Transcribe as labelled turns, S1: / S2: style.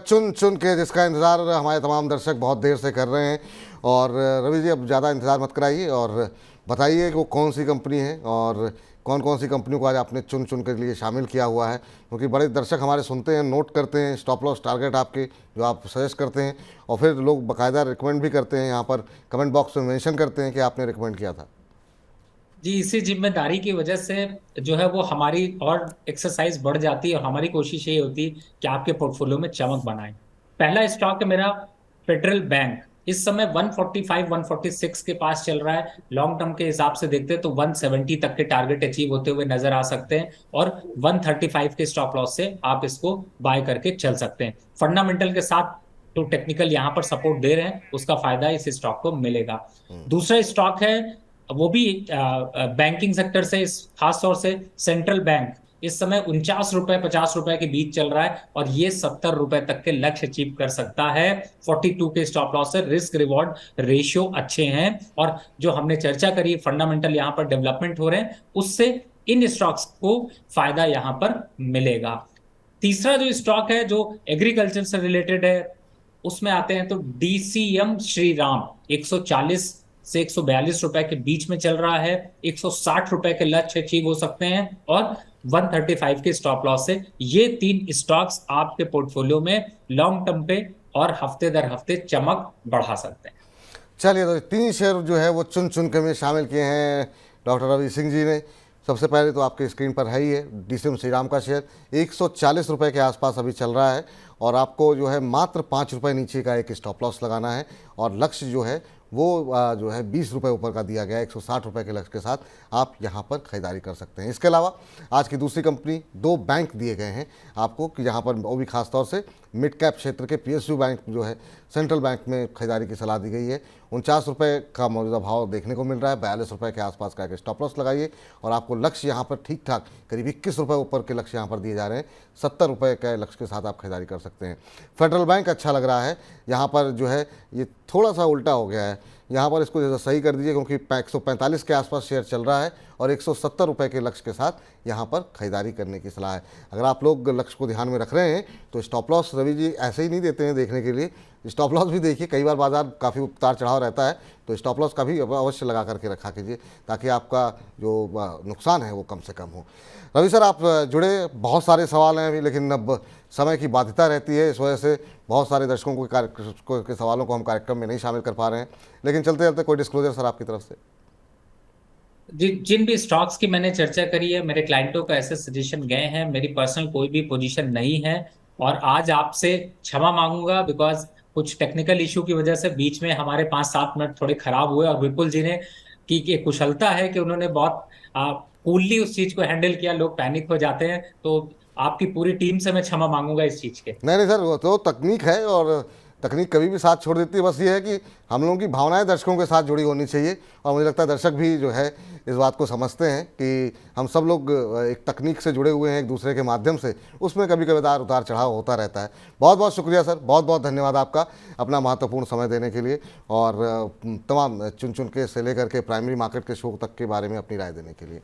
S1: चुन चुन के, जिसका इंतज़ार हमारे तमाम दर्शक बहुत देर से कर रहे हैं। और रवि जी, अब ज़्यादा इंतज़ार मत कराइए और बताइए कि वो कौन सी कंपनी है और कौन कौन सी कंपनी को आज आपने चुन चुन के लिए शामिल किया हुआ है, क्योंकि बड़े दर्शक हमारे सुनते हैं, नोट करते हैं स्टॉप लॉस टारगेट आपके जो आप सजेस्ट करते हैं, और फिर लोग बाकायदा रिकमेंड भी करते हैं, यहाँ पर कमेंट बॉक्स में मेंशन करते हैं कि आपने रिकमेंड किया था।
S2: जी, इसी जिम्मेदारी की वजह से जो है वो हमारी और एक्सरसाइज बढ़ जाती है और हमारी कोशिश ये होती है कि आपके पोर्टफोलियो में चमक बनाएं। पहला स्टॉक है मेरा फेडरल बैंक। इस समय 145 146 के पास चल रहा है। लॉन्ग टर्म के हिसाब से देखते हैं तो 170 तक के टारगेट अचीव होते हुए नजर आ सकते हैं और 135 के स्टॉप लॉस से आप इसको बाय करके चल सकते हैं। फंडामेंटल के साथ तो टेक्निकल यहाँ पर सपोर्ट दे रहे हैं, उसका फायदा इस स्टॉक को मिलेगा। दूसरा स्टॉक है वो भी बैंकिंग सेक्टर से, खास तौर से सेंट्रल बैंक। इस समय 49 रुपए 50 रुपए के बीच चल रहा है और ये 70 रुपए तक के लक्ष्य अचीव कर सकता है। 42 के स्टॉप लॉस से रिस्क रिवॉर्ड रेशियो अच्छे हैं और जो हमने चर्चा करी फंडामेंटल यहाँ पर डेवलपमेंट हो रहे हैं, उससे इन स्टॉक्स को फायदा यहाँ पर मिलेगा। तीसरा जो स्टॉक है जो एग्रीकल्चर से रिलेटेड है, उसमें आते हैं तो डीसीएम श्री राम। 140 से 142 रुपए के बीच में चल रहा है। 160 रुपए के लक्ष्य अचीव हो सकते हैं और 135 के स्टॉप लॉस से ये तीन स्टॉक्स आपके पोर्टफोलियो में लॉन्ग टर्म पे और हफ्ते दर हफ्ते चमक बढ़ा सकते हैं।
S1: चलिए, तो तीन शेयर जो है वो चुन चुन के में शामिल किए हैं डॉक्टर रवि सिंह जी ने। सबसे पहले तो आपके स्क्रीन पर है ही है डीसीएम श्रीराम का शेयर 140 रुपये के आसपास अभी चल रहा है, और आपको जो है मात्र 5 रुपये नीचे का एक स्टॉप लॉस लगाना है, और लक्ष्य जो है वो जो है 20 रुपये ऊपर का दिया गया है। 160 रुपये के लक्ष्य के साथ आप यहाँ पर खरीदारी कर सकते हैं। इसके अलावा आज की दूसरी कंपनी, दो बैंक दिए गए हैं आपको कि यहाँ पर वो भी खास तौर से मिड कैप क्षेत्र के पीएसयू बैंक जो है सेंट्रल बैंक में खरीदारी की सलाह दी गई है। 49 रुपये का मौजूदा भाव देखने को मिल रहा है। 42 रुपये के आसपास का एक स्टॉप लॉस लगाइए और आपको लक्ष्य यहाँ पर ठीक ठाक करीब 21 रुपये ऊपर के लक्ष्य यहाँ पर दिए जा रहे हैं। 70 रुपये के लक्ष्य के साथ आप खरीदारी कर सकते हैं। फेडरल बैंक अच्छा लग रहा है, यहाँ पर जो है ये थोड़ा सा उल्टा हो गया है, यहाँ पर इसको जैसा सही कर दीजिए, क्योंकि 145 के आसपास शेयर चल रहा है और 170 रुपये के लक्ष्य के साथ यहाँ पर खरीदारी करने की सलाह है। अगर आप लोग लक्ष्य को ध्यान में रख रहे हैं तो स्टॉप लॉस रवि जी ऐसे ही नहीं देते हैं देखने के लिए, स्टॉप लॉस भी देखिए। कई बार बाजार काफ़ी उतार चढ़ाव रहता है, तो स्टॉप लॉस का भी अवश्य लगा करके रखा कीजिए ताकि आपका जो नुकसान है वो कम से कम हो। रवि सर, आप जुड़े, बहुत सारे सवाल हैं अभी, लेकिन अब समय की बाध्यता रहती है, इस वजह से बहुत सारे दर्शकों के सवालों को हम कार्यक्रम में नहीं शामिल कर पा रहे हैं। लेकिन चलते चलते कोई डिस्क्लोजर सर आपकी तरफ से?
S2: जिन भी स्टॉक्स की मैंने चर्चा करी है, मेरे क्लाइंटों को ऐसे सजेशन गए हैं, मेरी पर्सनल कोई भी पोजीशन नहीं है। और आज आपसे क्षमा मांगूंगा बिकॉज कुछ टेक्निकल इशू की वजह से बीच में हमारे 5-7 मिनट थोड़े खराब हुए और विपुल जी ने की ये कुशलता है कि उन्होंने बहुत कूलली उस चीज को हैंडल किया। लोग पैनिक हो जाते हैं, तो आपकी पूरी टीम से मैं क्षमा मांगूंगा इस चीज के।
S1: नहीं नहीं सर, वो तो तकनीक है और तकनीक कभी भी साथ छोड़ देती है। बस ये है कि हम लोगों की भावनाएं दर्शकों के साथ जुड़ी होनी चाहिए, और मुझे लगता है दर्शक भी जो है इस बात को समझते हैं कि हम सब लोग एक तकनीक से जुड़े हुए हैं एक दूसरे के माध्यम से, उसमें कभी कभी उतार चढ़ाव होता रहता है। बहुत बहुत शुक्रिया सर, बहुत बहुत धन्यवाद आपका अपना महत्वपूर्ण समय देने के लिए, और तमाम चुन चुन के से लेकर के प्राइमरी मार्केट के शो तक के बारे में अपनी राय देने के लिए।